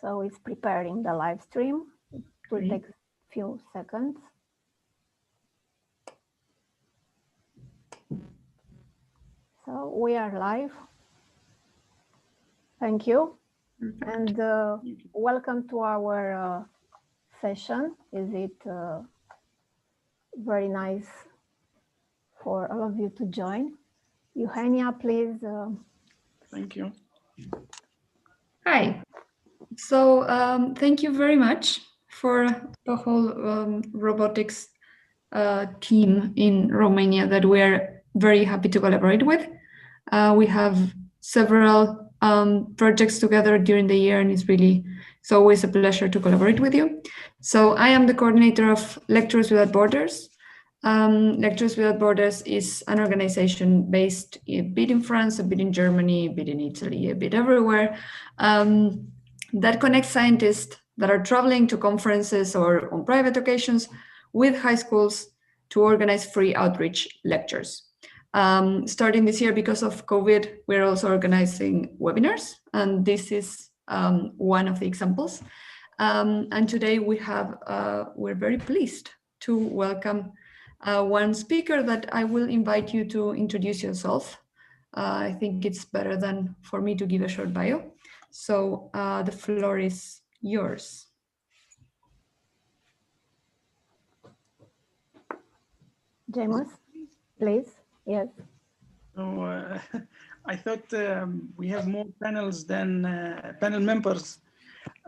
So it's preparing the live stream. It will take a few seconds. So we are live. Thank you. And welcome to our session. Is it very nice for all of you to join? Eugenia, please. Thank you. Hi. So thank you very much for the whole robotics team in Romania that we are very happy to collaborate with. We have several projects together during the year, and it's always a pleasure to collaborate with you. So I am the coordinator of Lecturers Without Borders. Lecturers Without Borders is an organization based a bit in France, a bit in Germany, a bit in Italy, a bit everywhere, that connects scientists that are traveling to conferences or on private occasions with high schools to organize free outreach lectures. Starting this year, because of COVID, we're also organizing webinars, and this is one of the examples. And today we're very pleased to welcome one speaker that I will invite you to introduce yourself. I think it's better than for me to give a short bio. So the floor is yours. Jamous, please. Yes. So I thought we have more panels than panel members.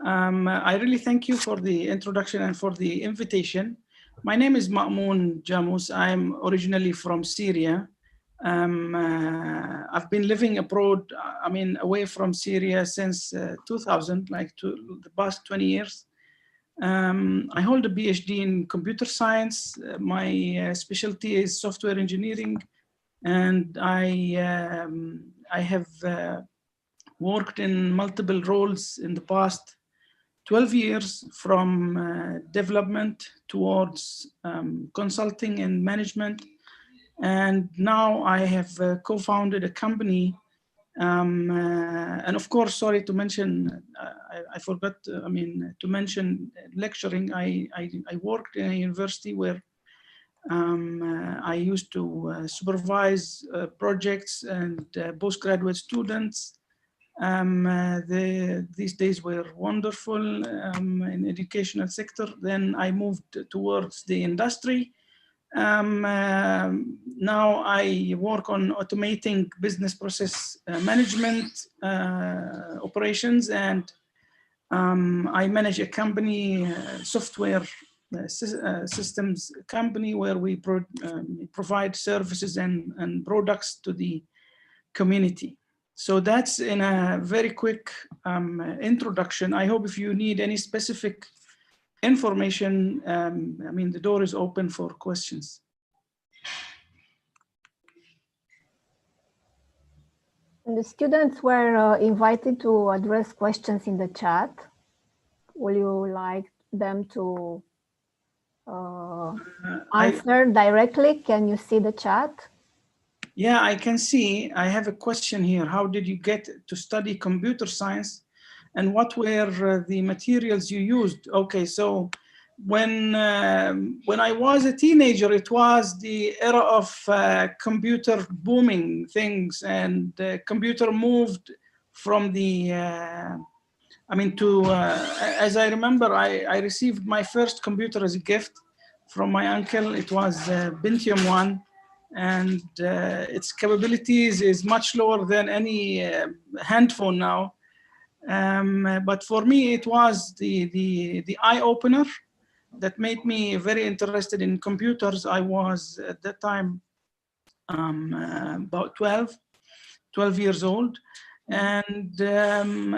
I really thank you for the introduction and for the invitation. My name is Mamoun Jamous. I'm originally from Syria. I've been living abroad, away from Syria since 2000, the past 20 years. I hold a PhD in computer science. My specialty is software engineering, and I have worked in multiple roles in the past 12 years, from development towards consulting and management. And now I have co-founded a company. And of course, sorry to mention, I forgot, to mention lecturing. I worked in a university where I used to supervise projects and postgraduate students. These days were wonderful in educational sector. Then I moved towards the industry. Now I work on automating business process management operations, and I manage a company, software systems company, where we provide services and products to the community. So that's in a very quick introduction. I hope if you need any specific information, the door is open for questions. The students were invited to address questions in the chat. Will you like them to answer directly? Can you see the chat? Yeah, I can see. I have a question here. How did you get to study computer science, and what were the materials you used? Okay, so when I was a teenager, it was the era of computer booming things, and computer moved from the, as I remember, I received my first computer as a gift from my uncle. It was Pentium 1. And its capabilities is much lower than any handphone now. But for me, it was the eye-opener that made me very interested in computers. I was at that time about 12 years old. And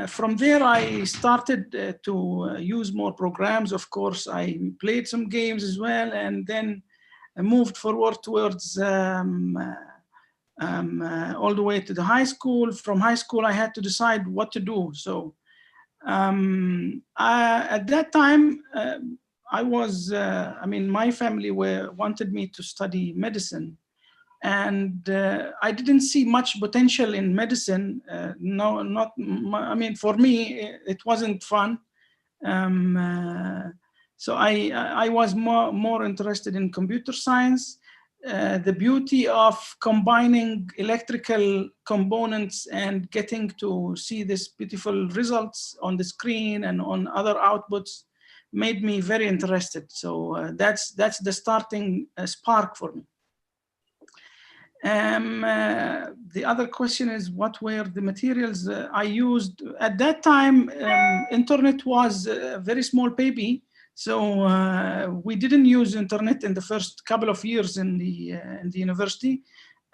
from there, I started to use more programs. Of course, I played some games as well, and then I moved forward towards all the way to the high school. From high school, I had to decide what to do. So at that time, I was, my family wanted me to study medicine. And I didn't see much potential in medicine. No, not, I mean, for me, it wasn't fun. So I was more interested in computer science. The beauty of combining electrical components and getting to see these beautiful results on the screen and on other outputs made me very interested. So that's the starting spark for me. The other question is, what were the materials I used? At that time, internet was a very small baby. So we didn't use internet in the first couple of years in the university.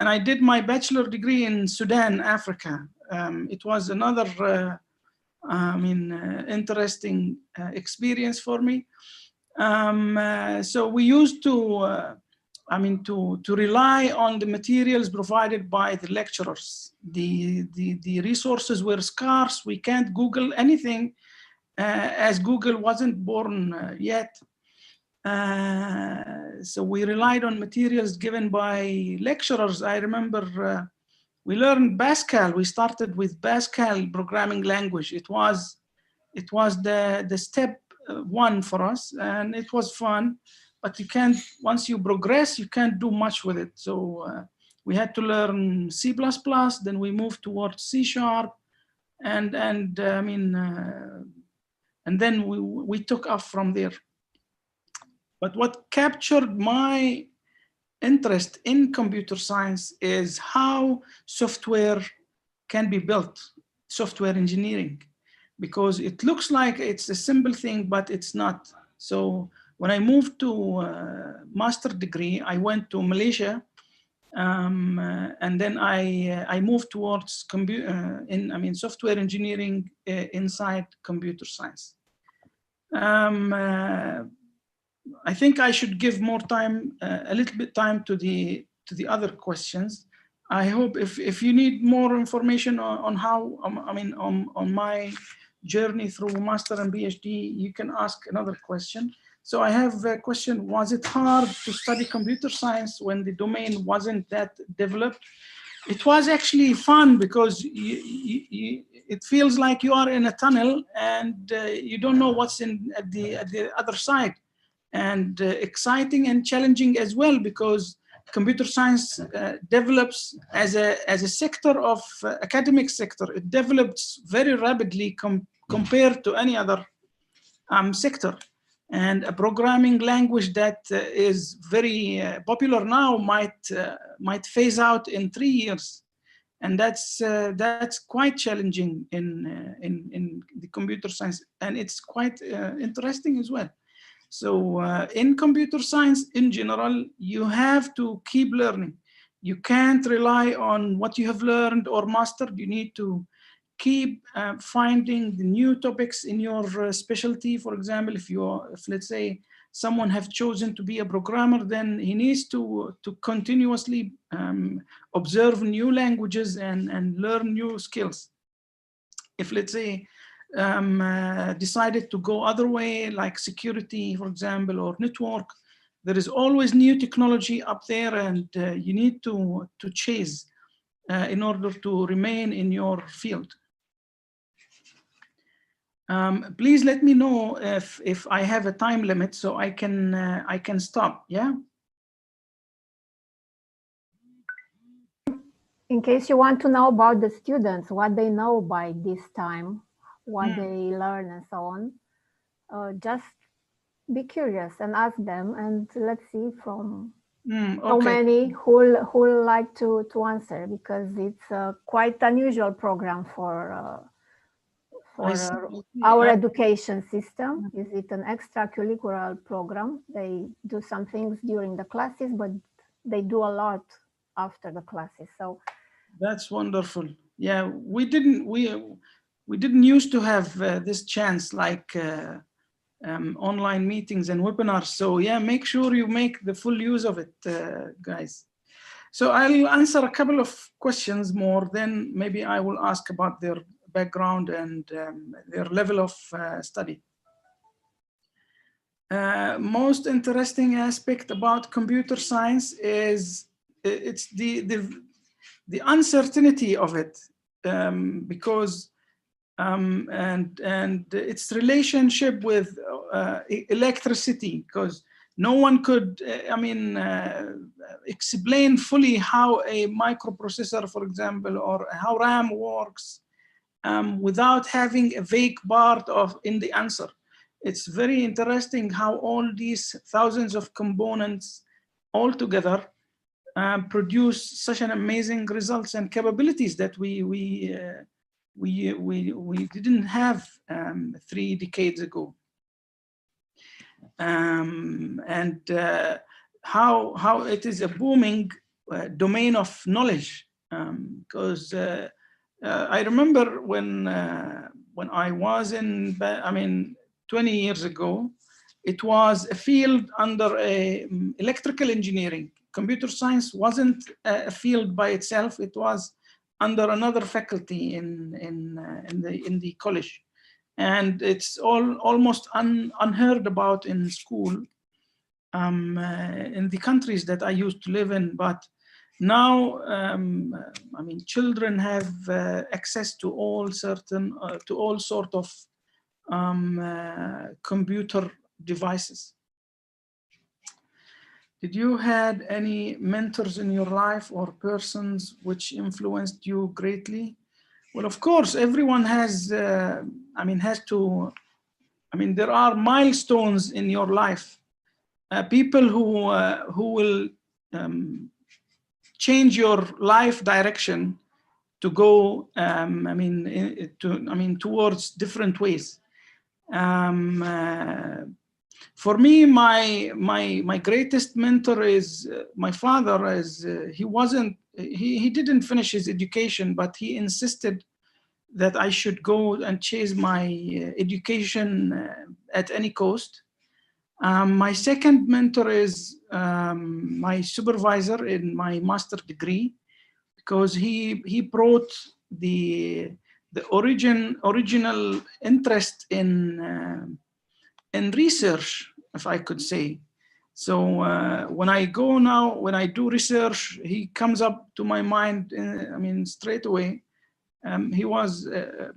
And I did my bachelor degree in Sudan, Africa. It was another, interesting experience for me. So we used to, to rely on the materials provided by the lecturers. The resources were scarce. We can't Google anything as Google wasn't born yet. So we relied on materials given by lecturers. I remember we learned Pascal. We started with Pascal programming language. It was the step one for us, and it was fun. But you can't, once you progress, you can't do much with it. So we had to learn C++, then we moved towards C#, and then we took off from there. But what captured my interest in computer science is how software can be built, software engineering, because it looks like it's a simple thing, but it's not. So when I moved to master degree, I went to Malaysia, and then I moved towards software engineering inside computer science. I think I should give more time, a little bit time to the other questions. I hope if you need more information on how, on my journey through master and PhD, you can ask another question. So I have a question: was it hard to study computer science when the domain wasn't that developed? It was actually fun because it feels like you are in a tunnel and you don't know what's at the other side. And exciting and challenging as well, because computer science develops as a sector of academic sector. It develops very rapidly compared to any other sector. And a programming language that is very popular now might phase out in 3 years, and that's quite challenging in the computer science, and it's quite interesting as well. So in computer science in general, you have to keep learning. You can't rely on what you have learned or mastered. You need to keep finding the new topics in your specialty. For example, if let's say someone have chosen to be a programmer, then he needs to continuously observe new languages and learn new skills. If, let's say, decided to go other way, like security, for example, or network, there is always new technology up there, and you need to chase in order to remain in your field. Please let me know if I have a time limit so I can stop. Yeah. In case you want to know about the students, what they know by this time, what they learn and so on, just be curious and ask them, and let's see from how many who like to answer, because it's a quite unusual program for our education system. Is it an extracurricular program? They do some things during the classes, but they do a lot after the classes. So that's wonderful. Yeah, we didn't used to have this chance, like online meetings and webinars. So yeah, make sure you make the full use of it, guys. So I'll answer a couple of questions more, then maybe I will ask about their background and their level of study. Most interesting aspect about computer science is it's the uncertainty of it, because and its relationship with electricity, because no one could, explain fully how a microprocessor, for example, or how RAM works, without having a vague part in the answer. It's very interesting how all these thousands of components all together produce such an amazing results and capabilities that we didn't have 3 decades ago. And how it is a booming domain of knowledge, because I remember when I was in, 20 years ago, it was a field under electrical engineering. Computer science wasn't a field by itself; it was under another faculty in the college. And it's almost unheard about in school, in the countries that I used to live in. But now, children have access to all sort of computer devices. Did you had any mentors in your life or persons which influenced you greatly? Well, of course, everyone has. There are milestones in your life. People who will change your life direction to go. Towards different ways. For me, my greatest mentor is my father. As he didn't finish his education, but he insisted that I should go and chase my education at any cost. My second mentor is my supervisor in my master's degree, because he brought the original interest in research, if I could say. So when I do research, he comes up to my mind, straight away. He was, a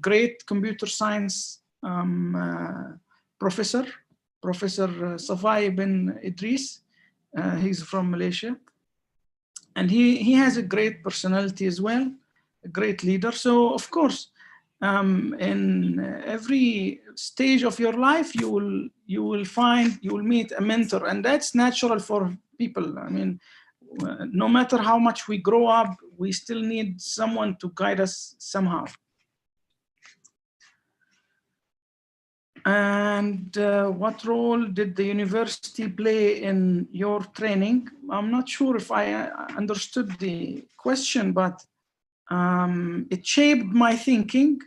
great computer science professor, Professor Safai bin Idris. He's from Malaysia. And he has a great personality as well, a great leader. So, of course, in every stage of your life, you will meet a mentor, and that's natural for people. No matter how much we grow up, we still need someone to guide us somehow. And what role did the university play in your training? I'm not sure if I understood the question, but it shaped my thinking,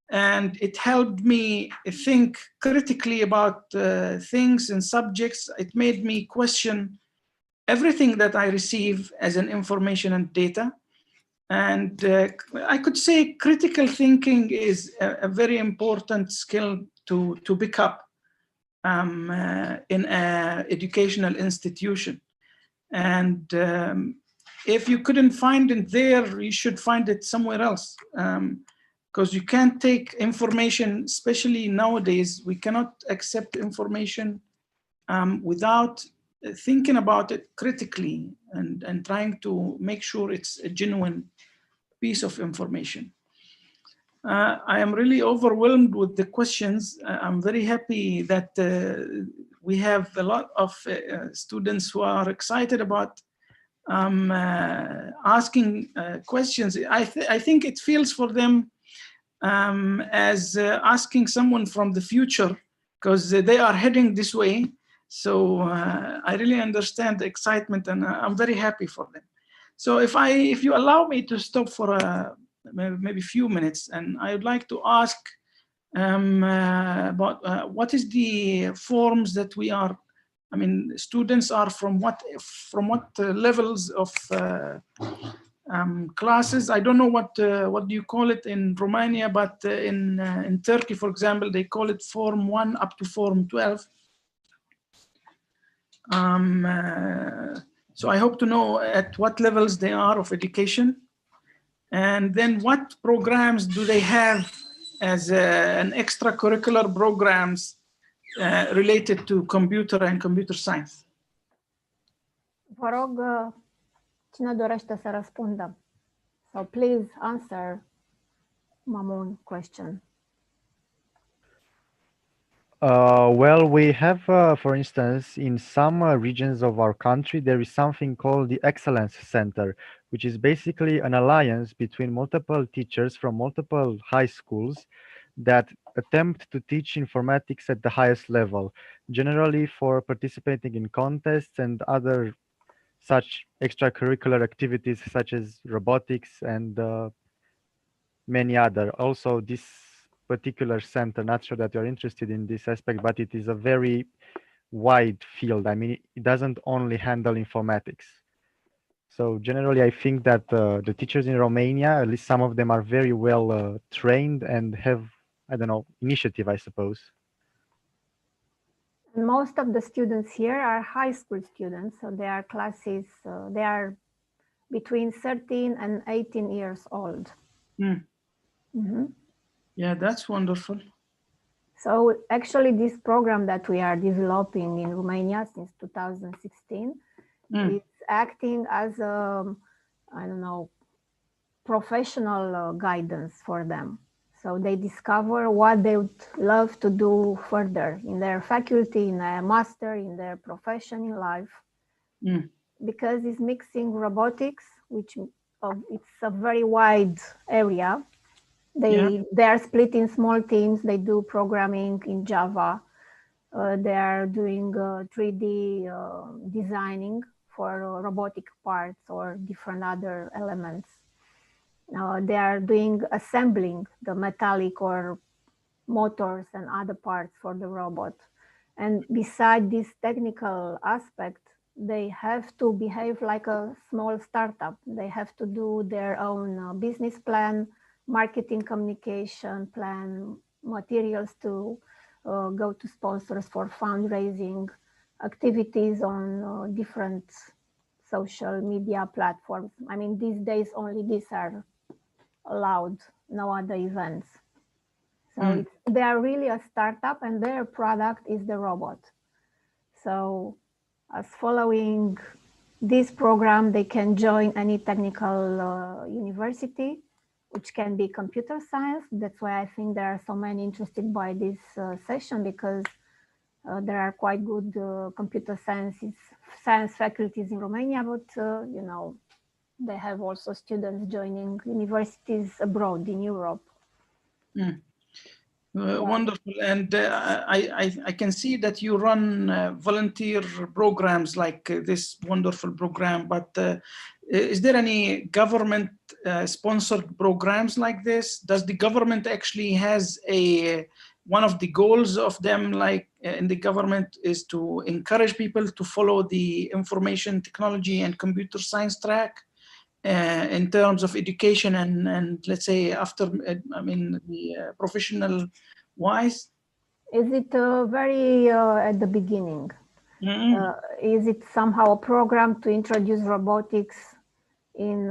and it helped me think critically about things and subjects. It made me question everything that I receive as an information and data. And I could say critical thinking is a very important skill to pick up in an educational institution. And if you couldn't find it there, you should find it somewhere else. Because you can't take information, especially nowadays, we cannot accept information without thinking about it critically and trying to make sure it's a genuine piece of information. I am really overwhelmed with the questions. I'm very happy that we have a lot of students who are excited about asking questions. I think it feels for them as asking someone from the future, because they are heading this way. So I really understand the excitement, and I'm very happy for them. So if you allow me to stop for maybe a few minutes, and I would like to ask about what is the forms that we are. Students are from what levels of classes. I don't know what do you call it in Romania, but in Turkey, for example, they call it Form 1 up to Form 12. So I hope to know at what levels they are of education, and then what programs do they have as an extracurricular programs related to computer and computer science. Vă rog, cine dorește să răspundă? So please answer Mamoun question. Well, we have, for instance, in some regions of our country, there is something called the Excellence Center, which is basically an alliance between multiple teachers from multiple high schools that attempt to teach informatics at the highest level, generally for participating in contests and other such extracurricular activities such as robotics and many other. Also, this particular center, not sure that you're interested in this aspect, but it is a very wide field. I mean, it doesn't only handle informatics. So generally, I think that the teachers in Romania, at least some of them, are very well trained and have, I don't know, initiative, I suppose. Most of the students here are high school students, so they are classes, they are between 13 and 18 years old. Mm. Mm-hmm. Yeah, that's wonderful. So actually this program that we are developing in Romania since 2016 is acting as a, I don't know, professional guidance for them. So they discover what they would love to do further in their faculty, in their master, in their profession in life. Because it's mixing robotics, which it's a very wide area. They are split in small teams. They do programming in Java. They are doing 3D designing for robotic parts or different other elements. They are doing assembling the metallic or motors and other parts for the robot. And beside this technical aspect, they have to behave like a small startup. They have to do their own business plan, marketing communication plan, materials to go to sponsors for fundraising, activities on different social media platforms. I mean, these days only these are allowed, no other events. So they are really a startup and their product is the robot. So as following this program, they can join any technical university, which can be computer science. That's why I think there are so many interested by this session, because there are quite good computer science faculties in Romania, but you know, they have also students joining universities abroad in Europe. Wonderful. And I can see that you run volunteer programs like this wonderful program, but is there any government sponsored programs like this? Does the government actually has one of the goals of them, like in the government, is to encourage people to follow the information technology and computer science track in terms of education and let's say after, I mean, the professional wise? Is it very at the beginning? Is it somehow a program to introduce robotics in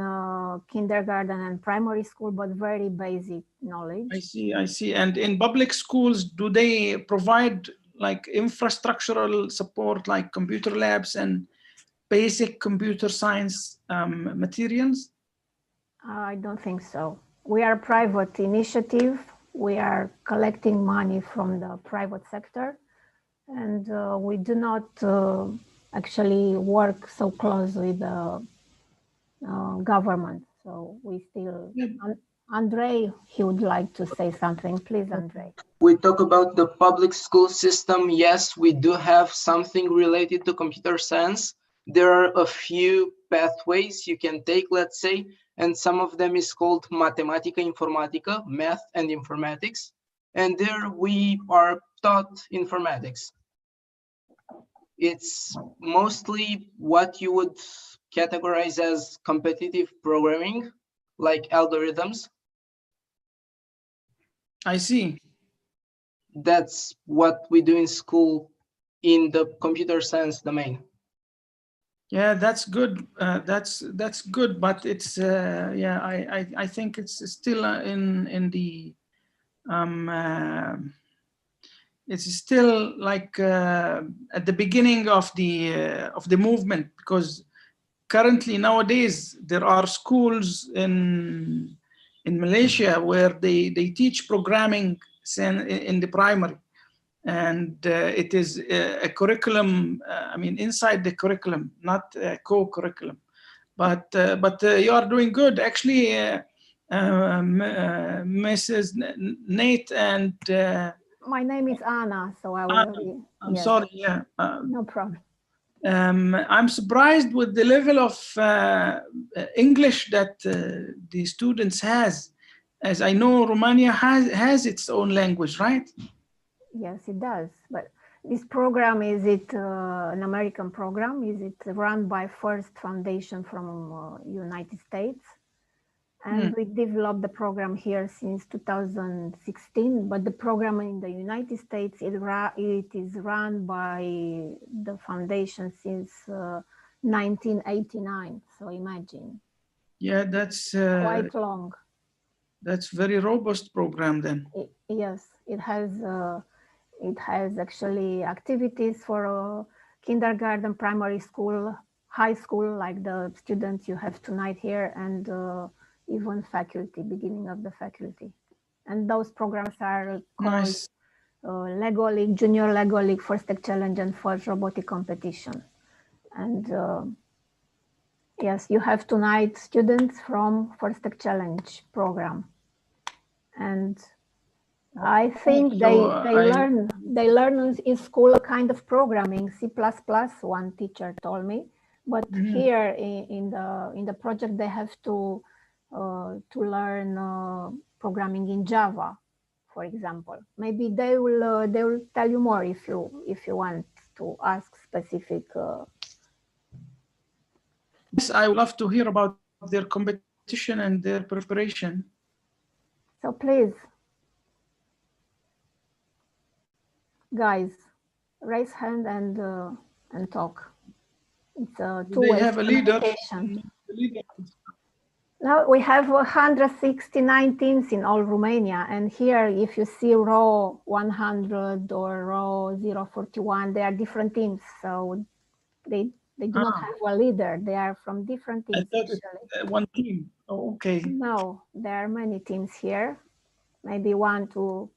kindergarten and primary school, but very basic knowledge? I see. And in public schools, do they provide like infrastructural support, like computer labs and basic computer science materials? I don't think so. We are a private initiative. We are collecting money from the private sector, and we do not actually work so close with the government. So we still, Andrei, he would like to say something. Please, Andrei. We talk about the public school system. Yes, we do have something related to computer science. There are a few pathways you can take, let's say, and some of them is called Mathematica Informatica, math and informatics. And there we are taught informatics. It's mostly what you would categorize as competitive programming, like algorithms. I see. That's what we do in school in the computer science domain. Yeah, that's good. That's good, but it's yeah. I think it's still in the it's still like at the beginning of the movement, because currently nowadays there are schools in Malaysia where they teach programming in the primary, and it is a curriculum. I mean, inside the curriculum, not a co-curriculum. But you are doing good, actually, Mrs. Nate and. My name is Anna, so I will. I'm Yes, sorry. Yeah. no problem. I'm surprised with the level of English that the students has, as I know Romania has its own language, right? Yes, it does. But this program, is it an American program? Is it run by First Foundation from United States? And we developed the program here since 2016, but the program in the United States, it is run by the foundation since 1989. So imagine. Yeah, that's quite long. That's very robust program then. Yes, it has actually activities for kindergarten, primary school, high school, like the students you have tonight here, and even faculty, beginning of the faculty. And those programs are called Nice. Lego League, Junior Lego League, First Tech Challenge, and First Robotic Competition. And yes, you have tonight students from First Tech Challenge program. And I think they learn in school a kind of programming, C++, one teacher told me. But here in the project they have to learn programming in Java, for example. Maybe they will tell you more if you want to ask specific. Yes, I would love to hear about their competition and their preparation. So please, guys, raise hand and talk. It's a two-way communication. Now we have 169 teams in all Romania, and here if you see row 100 or row 041, they are different teams, so they do not have a leader. They are from different teams. I thought one team. Oh, okay. No, there are many teams here, maybe 1-2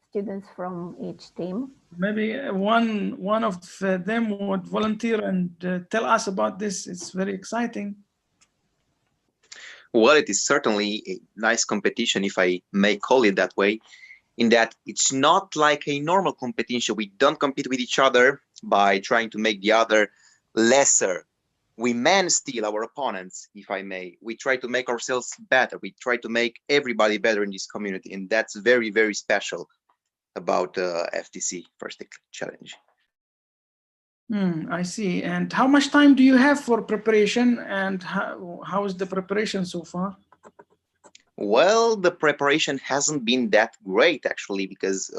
students from each team. Maybe one of them would volunteer and tell us about this. It's very exciting. Well, it is certainly a nice competition, if I may call it that way, in that it's not like a normal competition. We don't compete with each other by trying to make the other lesser. We man steal our opponents, if I may. We try to make ourselves better. We try to make everybody better in this community. And that's very, very special about FTC, First Tech Challenge. I see. And how much time do you have for preparation, and how is the preparation so far? Well, the preparation hasn't been that great, actually, because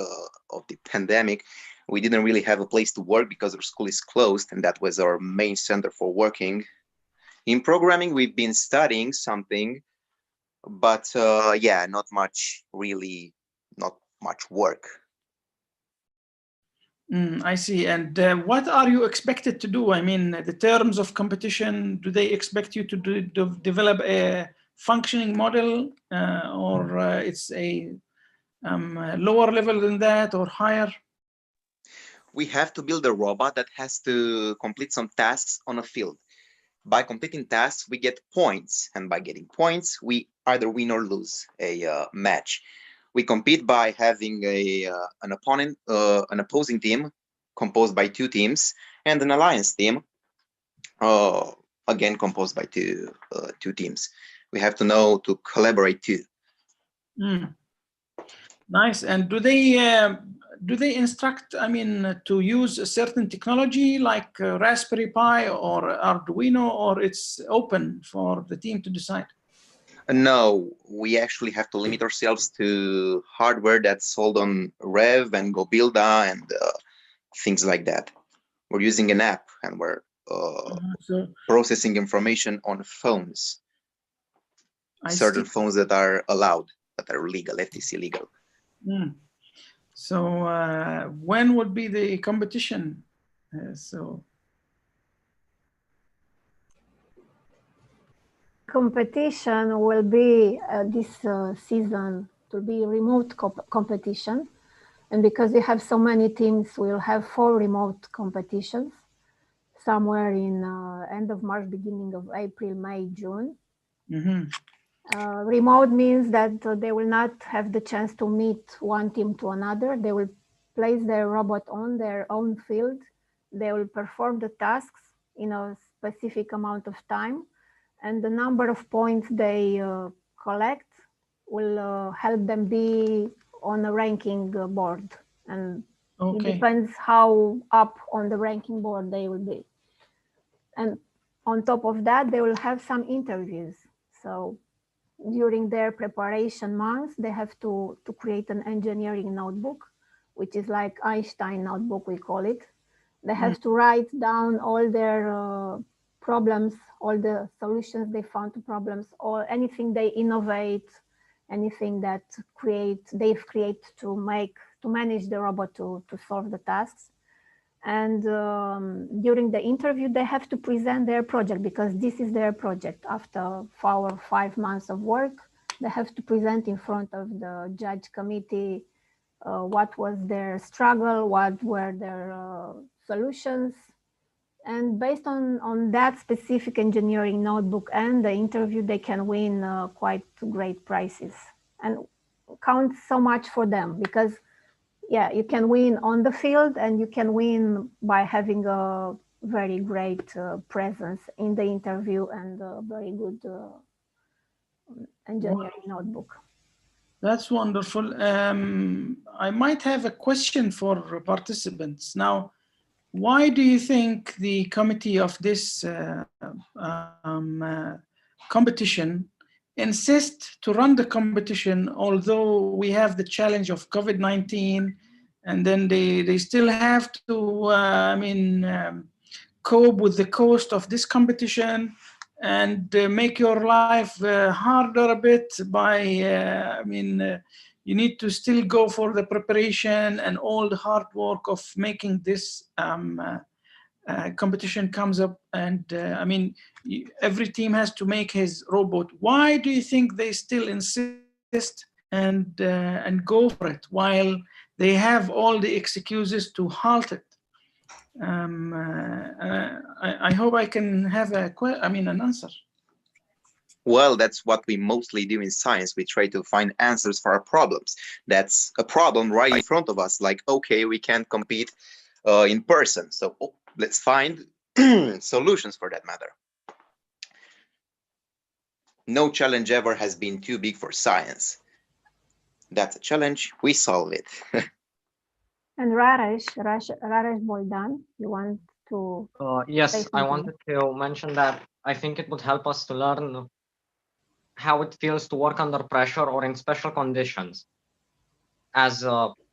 of the pandemic. We didn't really have a place to work because our school is closed, and that was our main center for working. In programming, we've been studying something, but yeah, not much, really, not much work. I see. And what are you expected to do? I mean, the terms of competition, do they expect you to develop a functioning model, or it's a lower level than that or higher? We have to build a robot that has to complete some tasks on a field. By completing tasks, we get points, and by getting points, we either win or lose a match. We compete by having an opposing team composed by 2 teams, and an alliance team, again composed by two teams. We have to know to collaborate too. Nice. And do they instruct, I mean, to use a certain technology like Raspberry Pi or Arduino, or it's open for the team to decide? No, we actually have to limit ourselves to hardware that's sold on Rev and GoBuilda and things like that. We're using an app, and we're So processing information on phones, certain phones that are allowed, that are legal, FTC legal. So when would be the competition? Competition will be this season to be remote competition, and because we have so many teams, we'll have 4 remote competitions somewhere in end of March, beginning of April, May, June. Remote means that they will not have the chance to meet one team to another. They will place their robot on their own field. They will perform the tasks in a specific amount of time, and the number of points they collect will help them be on a ranking board. And it depends how up on the ranking board they will be. And on top of that, they will have some interviews. So during their preparation months, they have to create an engineering notebook, which is like Einstein notebook, we call it. They have to write down all their problems, all the solutions they found to problems, or anything they innovate, anything that they've created to manage the robot to solve the tasks. And during the interview, they have to present their project, because this is their project. After 4 or 5 months of work, they have to present in front of the judge committee what was their struggle, what were their solutions. And based on that specific engineering notebook and the interview, they can win quite great prizes. And counts so much for them, because yeah, you can win on the field, and you can win by having a very great presence in the interview and a very good engineering notebook. That's wonderful. I might have a question for participants. Now, why do you think the committee of this competition insist to run the competition, although we have the challenge of COVID-19, and then they still have to, cope with the cost of this competition and make your life harder a bit by, you need to still go for the preparation and all the hard work of making this competition comes up. And every team has to make his robot. Why do you think they still insist and go for it while they have all the excuses to halt it? I hope I can have an answer. Well, that's what we mostly do in science. We try to find answers for our problems. That's a problem right in front of us. Like, okay, we can't compete in person. So let's find solutions for that matter. No challenge ever has been too big for science. That's a challenge, we solve it. And Raresh Boldan, you want to? Yes, I wanted to mention that I think it would help us to learn how it feels to work under pressure or in special conditions. As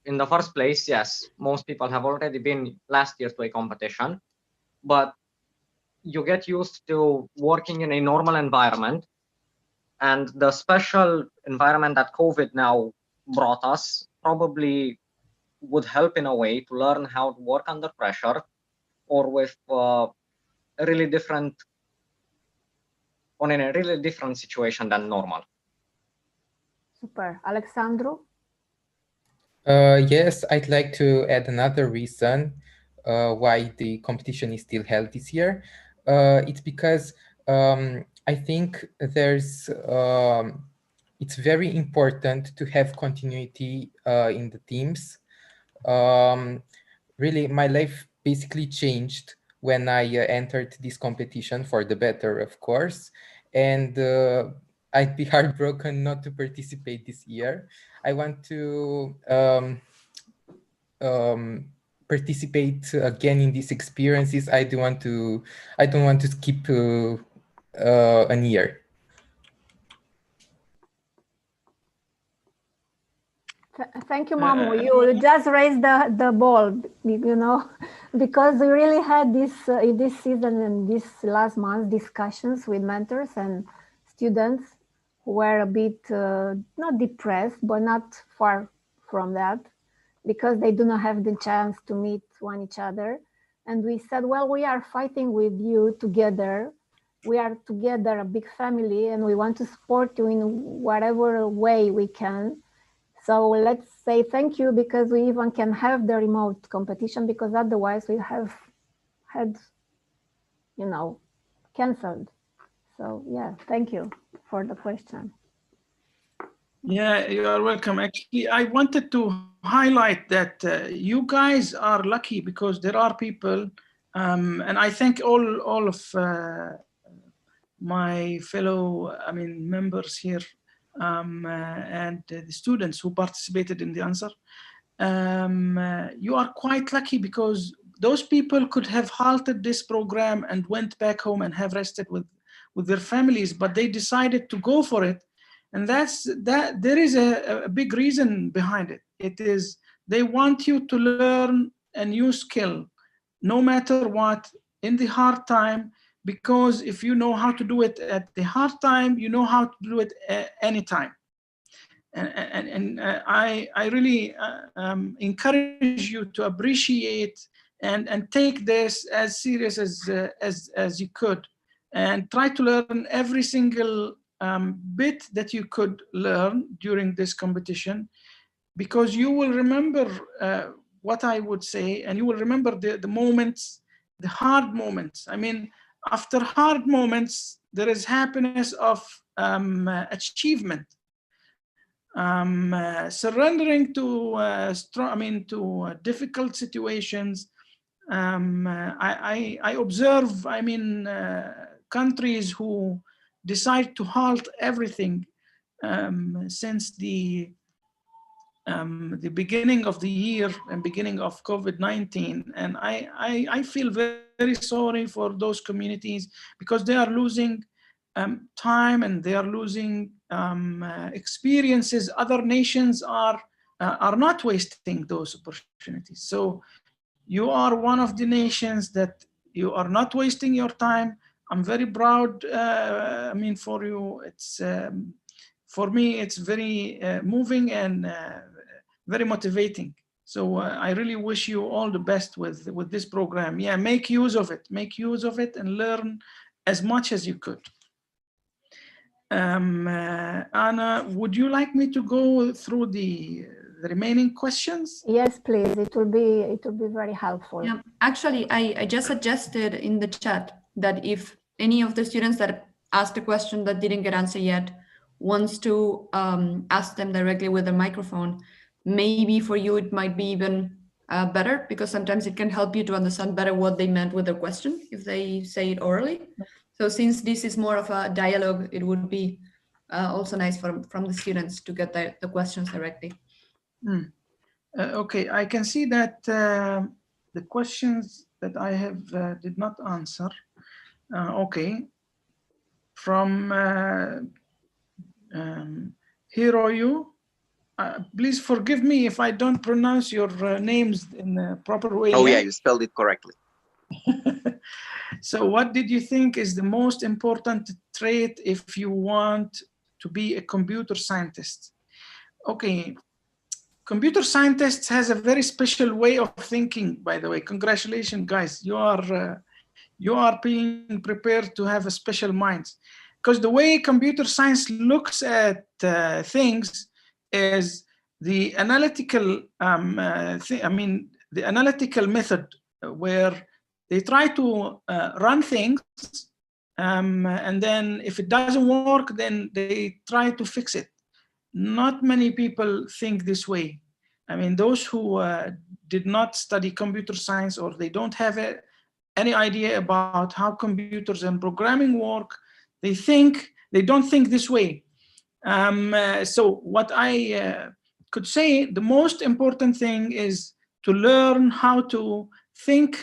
in the first place, yes, most people have already been last year to a competition, but you get used to working in a normal environment, and the special environment that COVID now brought us probably would help in a way to learn how to work under pressure or with a really different situation than normal. Super. Alexandru? Yes, I'd like to add another reason why the competition is still held this year. It's because I think it's very important to have continuity in the teams. Really, my life basically changed when I entered this competition, for the better, of course. And I'd be heartbroken not to participate this year. I want to participate again in these experiences. I don't want to skip an year. Thank you, Mamu. You just raised the ball, because we really had this in this season and this last month discussions with mentors and students who were a bit not depressed, but not far from that, because they do not have the chance to meet one each other. And we said, well, we are fighting with you together. We are together a big family, and we want to support you in whatever way we can. So let's say thank you, because we even can have the remote competition, because otherwise we have had, canceled. So yeah, thank you for the question. Yeah, you are welcome. Actually, I wanted to highlight that you guys are lucky, because there are people, and I thank all of my fellow, members here, and the students who participated in the answer. You are quite lucky, because those people could have halted this program and went back home and have rested with their families, but they decided to go for it. And that there is a big reason behind it. It is they want you to learn a new skill, no matter what, in the hard time, because if you know how to do it at the hard time, you know how to do it anytime. And I really encourage you to appreciate and take this as serious as you could, and try to learn every single bit that you could learn during this competition, because you will remember what I would say, and you will remember the moments, the hard moments. I mean, after hard moments, there is happiness of achievement. Surrendering to difficult situations. I observe, countries who decide to halt everything since the beginning of the year and beginning of COVID-19. And I feel very sorry for those communities, because they are losing time, and they are losing experiences. Other nations are not wasting those opportunities. So you are one of the nations that you are not wasting your time. I'm very proud for you. It's for me, it's very moving and very motivating. So I really wish you all the best with this program. Yeah, make use of it. Make use of it and learn as much as you could. Anna, would you like me to go through the remaining questions? Yes, please. It will be very helpful. Yeah, actually, I just suggested in the chat that if any of the students that asked a question that didn't get answered yet wants to ask them directly with a microphone, maybe for you it might be even better, because sometimes it can help you to understand better what they meant with their question if they say it orally. So since this is more of a dialogue, it would be also nice from the students to get the questions directly. Okay, I can see that the questions that I have did not answer. Okay, from Hiroyu. Please forgive me if I don't pronounce your names in the proper way. Oh yeah, you spelled it correctly. So what did you think is the most important trait if you want to be a computer scientist? Okay, computer scientists has a very special way of thinking, by the way. Congratulations, guys. You are being prepared to have a special mind, because the way computer science looks at things is the analytical the analytical method, where they try to run things, and then if it doesn't work, then they try to fix it. Not many people think this way. I mean, those who did not study computer science, or they don't have any idea about how computers and programming work, they don't think this way. So what I could say, the most important thing is to learn how to think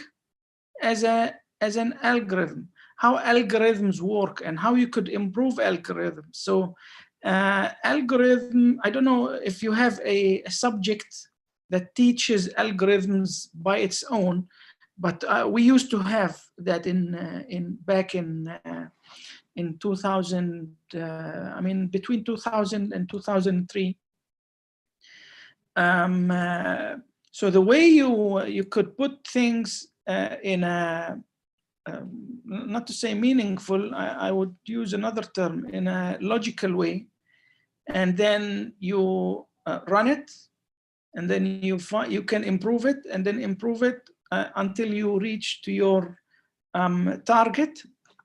as an algorithm, how algorithms work and how you could improve algorithms. So algorithm, I don't know if you have a subject that teaches algorithms by its own, But we used to have that back in 2000. I mean, between 2000 and 2003. So the way you could put things in a not to say meaningful, I would use another term, in a logical way, and then you run it, and then you can improve it, and then improve it until you reach to your target,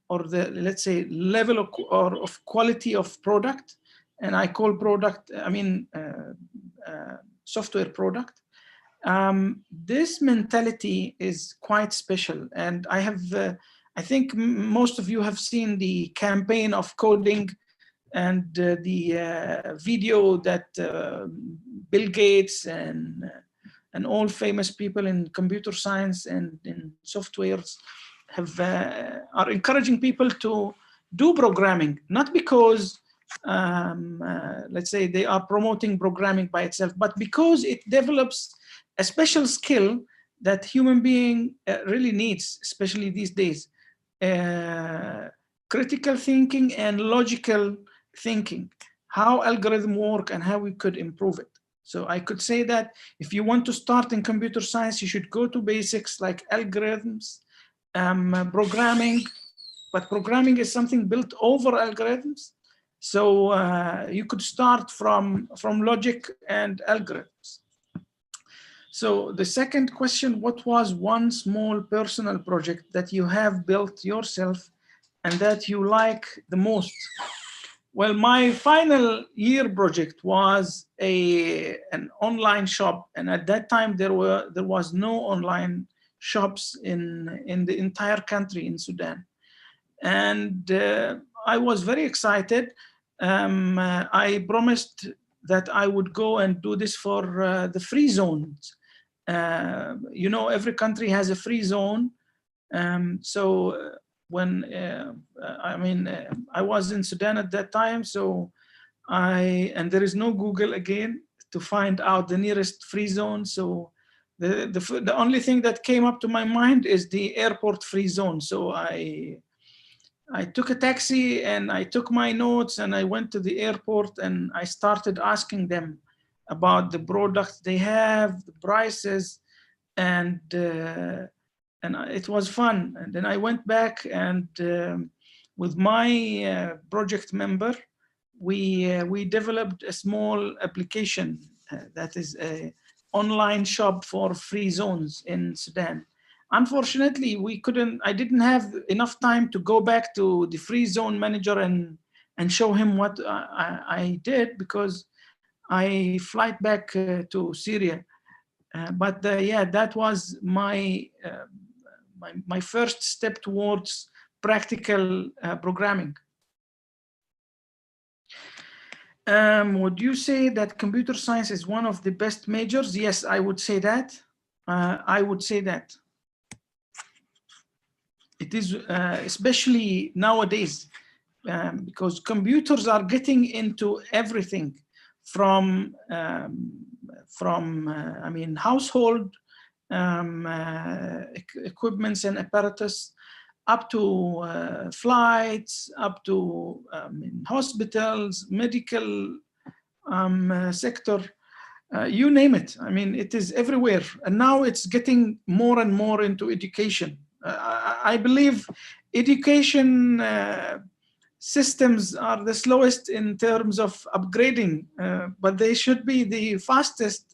or the, let's say, level of quality of product. And I call product, I mean software product. This mentality is quite special, and I think most of you have seen the campaign of coding and the video that Bill Gates and all famous people in computer science and in softwares are encouraging people to do programming, not because let's say they are promoting programming by itself, but because it develops a special skill that human being really needs, especially these days. Critical thinking and logical thinking, how algorithms work and how we could improve it. So I could say that if you want to start in computer science, you should go to basics like algorithms, programming, but programming is something built over algorithms. So you could start from logic and algorithms. So the second question, what was one small personal project that you have built yourself and that you like the most? Well, my final year project was an online shop, and at that time there was no online shops in the entire country in Sudan, and I was very excited. I promised that I would go and do this for the free zones. You know, every country has a free zone, so when I was in Sudan at that time, so and there is no Google again to find out the nearest free zone. So the only thing that came up to my mind is the airport free zone. So I took a taxi and I took my notes and I went to the airport and I started asking them about the products they have, the prices, and it was fun. And then I went back and with my project member, we developed a small application that is an online shop for free zones in Sudan. Unfortunately, I didn't have enough time to go back to the free zone manager and show him what I did, because I flight back to Syria. But yeah, that was my first step towards practical programming. Would you say that computer science is one of the best majors? Yes, I would say that. I would say that. It is, especially nowadays, because computers are getting into everything from I mean, household equipments and apparatus, up to flights, up to hospitals, medical sector, you name it. I mean, it is everywhere. And now it's getting more and more into education. I believe education systems are the slowest in terms of upgrading, but they should be the fastest.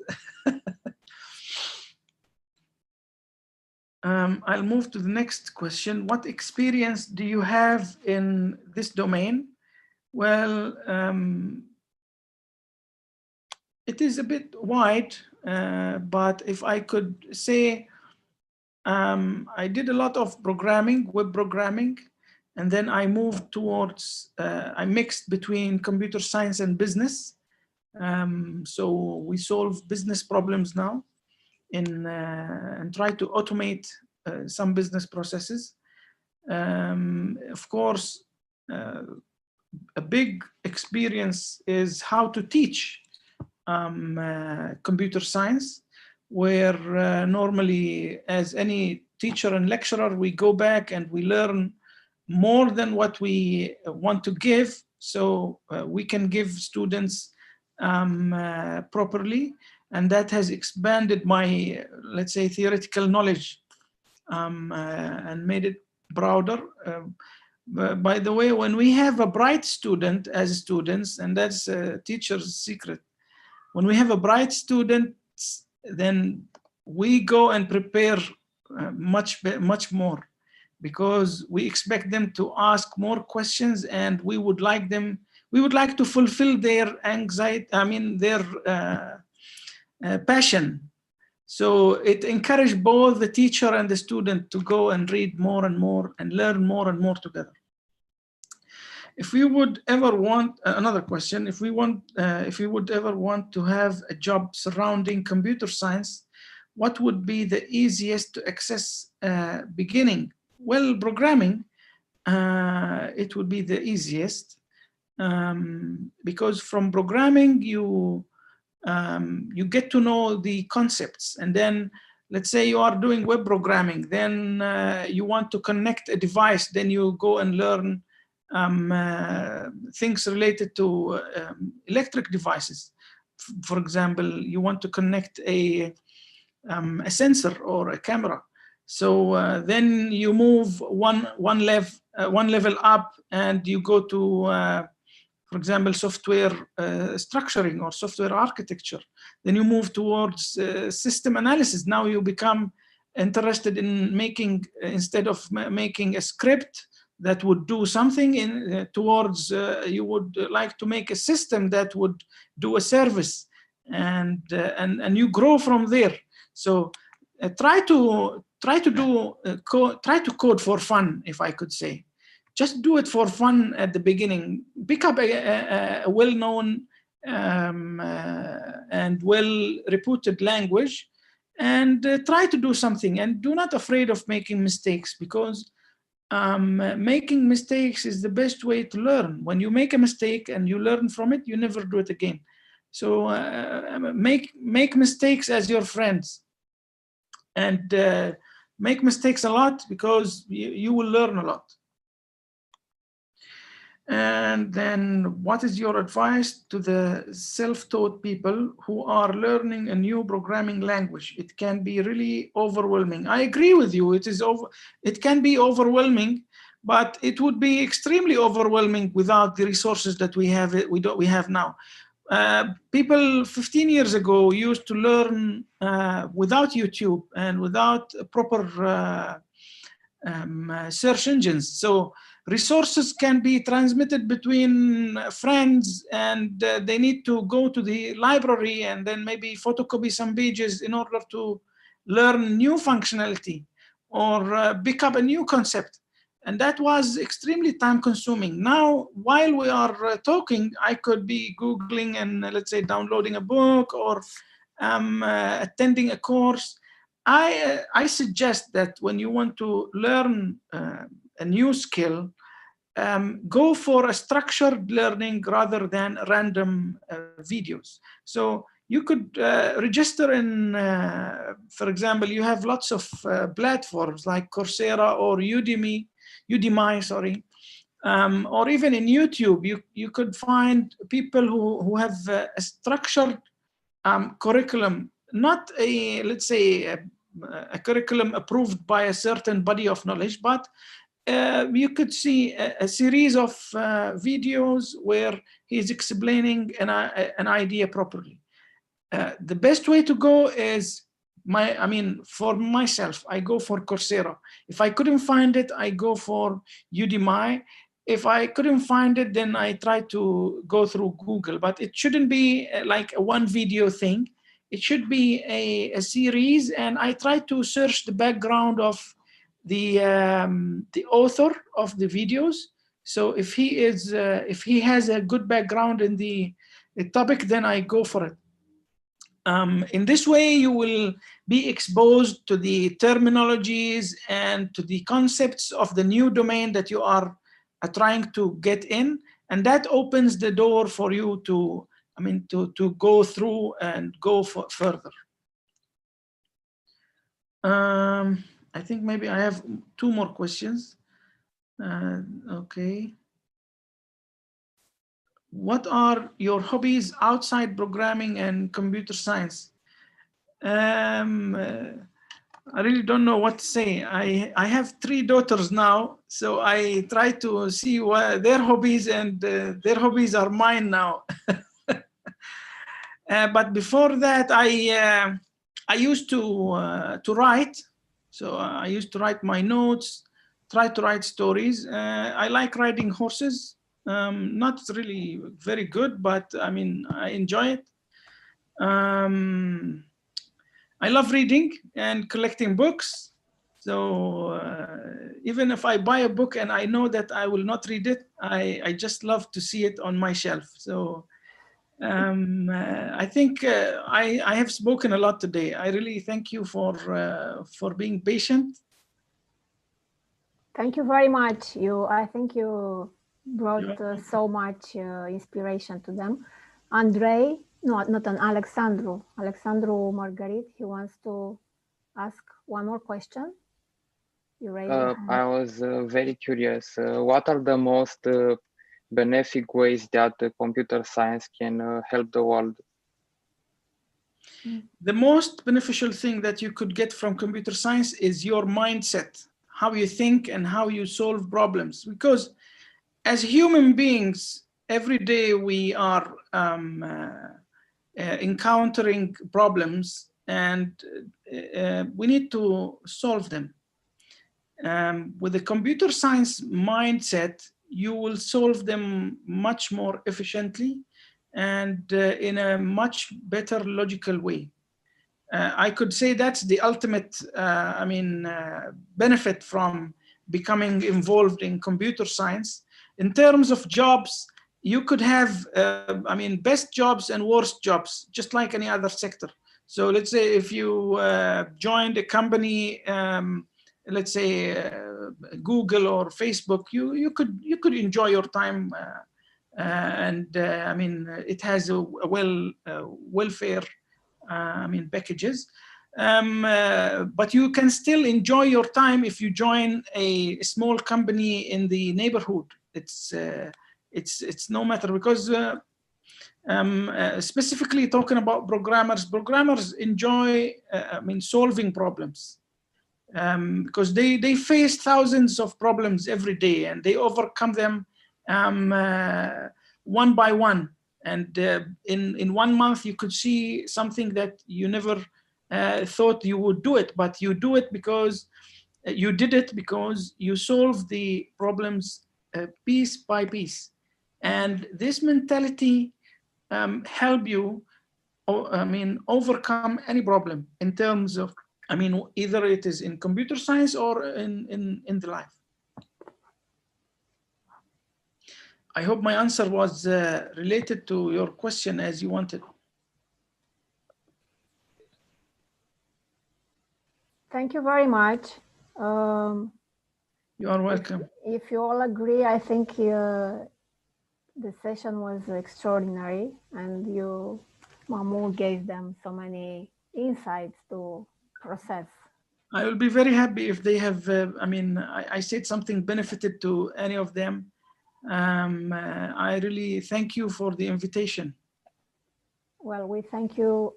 I'll move to the next question. What experience do you have in this domain? Well, it is a bit wide, but if I could say, I did a lot of programming, web programming, and then I moved towards, I mixed between computer science and business. So we solve business problems now and try to automate some business processes. Of course, a big experience is how to teach computer science, where normally, as any teacher and lecturer, we go back and we learn more than what we want to give, so we can give students properly, and that has expanded my, let's say, theoretical knowledge and made it broader. By the way, when we have a bright student as students, and that's a teacher's secret, when we have a bright student, then we go and prepare much more, because we expect them to ask more questions, and we would like to fulfill their anxiety, their passion. So it encouraged both the teacher and the student to go and read more and more and learn more and more together. If we would ever want, another question, if we would ever want to have a job surrounding computer science, what would be the easiest to access beginning? Well, programming, it would be the easiest, because from programming you get to know the concepts, and then let's say you are doing web programming, then you want to connect a device, then you go and learn things related to electric devices. For example, you want to connect a sensor or a camera, so then you move one level up, and you go to for example, software structuring or software architecture. Then you move towards system analysis. Now you become interested in making, instead of making a script that would do something, towards you would like to make a system that would do a service, and you grow from there. So try to code for fun, if I could say. Just do it for fun at the beginning. Pick up a well-known and well-reputed language, and try to do something. And do not afraid of making mistakes, because making mistakes is the best way to learn. When you make a mistake and you learn from it, you never do it again. So make mistakes as your friends, and make mistakes a lot, because you will learn a lot. And then, what is your advice to the self-taught people who are learning a new programming language? It can be really overwhelming. I agree with you. It can be overwhelming, but it would be extremely overwhelming without the resources that we have now. People 15 years ago used to learn without YouTube and without proper search engines. So resources can be transmitted between friends, and they need to go to the library and then maybe photocopy some pages in order to learn new functionality or pick up a new concept. And that was extremely time consuming. Now, while we are talking, I could be Googling and let's say downloading a book or attending a course. I suggest that when you want to learn a new skill, go for a structured learning rather than random videos. So you could register in, for example, you have lots of platforms like Coursera or Udemy, sorry, or even in YouTube. You could find people who have a structured curriculum, not a, let's say, a curriculum approved by a certain body of knowledge, but you could see a series of videos where he's explaining an idea properly. The best way to go is, for myself, I go for Coursera. If I couldn't find it, I go for Udemy. If I couldn't find it, then I try to go through Google. But it shouldn't be like a one video thing. It should be a series, and I try to search the background of the author of the videos. So if he has a good background in the topic, then I go for it. In this way, you will be exposed to the terminologies and to the concepts of the new domain that you are trying to get in, and that opens the door for you to go through and go further. I think maybe I have 2 more questions. Okay. What are your hobbies outside programming and computer science? I really don't know what to say. I have 3 daughters now, so I try to see what their hobbies, and their hobbies are mine now. But before that, I used to write. So I used to write my notes, try to write stories. I like riding horses. Not really very good, but I mean, I enjoy it. I love reading and collecting books. So even if I buy a book and I know that I will not read it, I just love to see it on my shelf. So I think I have spoken a lot today. I really thank you for being patient. Thank you very much. I think you brought so much inspiration to them. Andrei, not an Alexandru Margarit, he wants to ask one more question. You raise your hand. I was very curious. What are the most benefic ways that computer science can help the world? The most beneficial thing that you could get from computer science is your mindset, how you think and how you solve problems. Because as human beings, every day we are encountering problems, and we need to solve them. With the computer science mindset, you will solve them much more efficiently and in a much better logical way. I could say that's the ultimate, benefit from becoming involved in computer science. In terms of jobs, you could have, best jobs and worst jobs, just like any other sector. So let's say if you joined a company, let's say Google or Facebook, you could enjoy your time, it has a welfare packages, but you can still enjoy your time if you join a small company in the neighborhood. It's no matter, because specifically talking about programmers enjoy solving problems, because they face thousands of problems every day and they overcome them one by one. And in 1 month, you could see something that you never thought you would do it, but you do it because you did it because you solve the problems piece by piece. And this mentality help you, overcome any problem in terms of, either it is in computer science or in the life. I hope my answer was related to your question as you wanted. Thank you very much. You are welcome. If you all agree, I think the session was extraordinary, and Mamoun gave them so many insights to process. I will be very happy if they have, I said something benefited to any of them. I really thank you for the invitation. Well, we thank you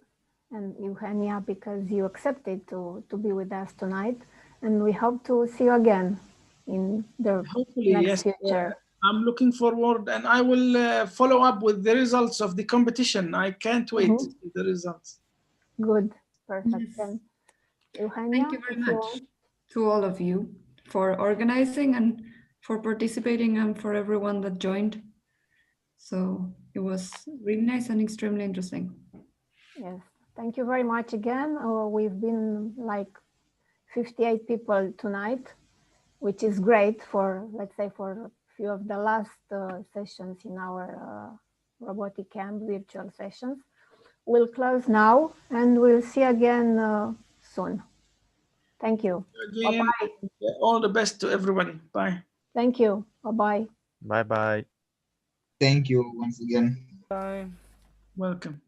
and Eugenia because you accepted to be with us tonight, and we hope to see you again in the next future. I'm looking forward, and I will follow up with the results of the competition. I can't wait to see the results. Good, perfect. Yes. Then, Eugenia, thank you very much to all of you for organizing and for participating, and for everyone that joined. So it was really nice and extremely interesting. Yes, thank you very much again. We've been like 58 people tonight, which is great for, let's say, for a few of the last sessions in our robotic camp virtual sessions. We'll close now and we'll see you again soon. Thank you. Again, bye-bye. All the best to everybody. Bye. Thank you. Bye-bye. Bye-bye. Thank you once again. Bye. Welcome.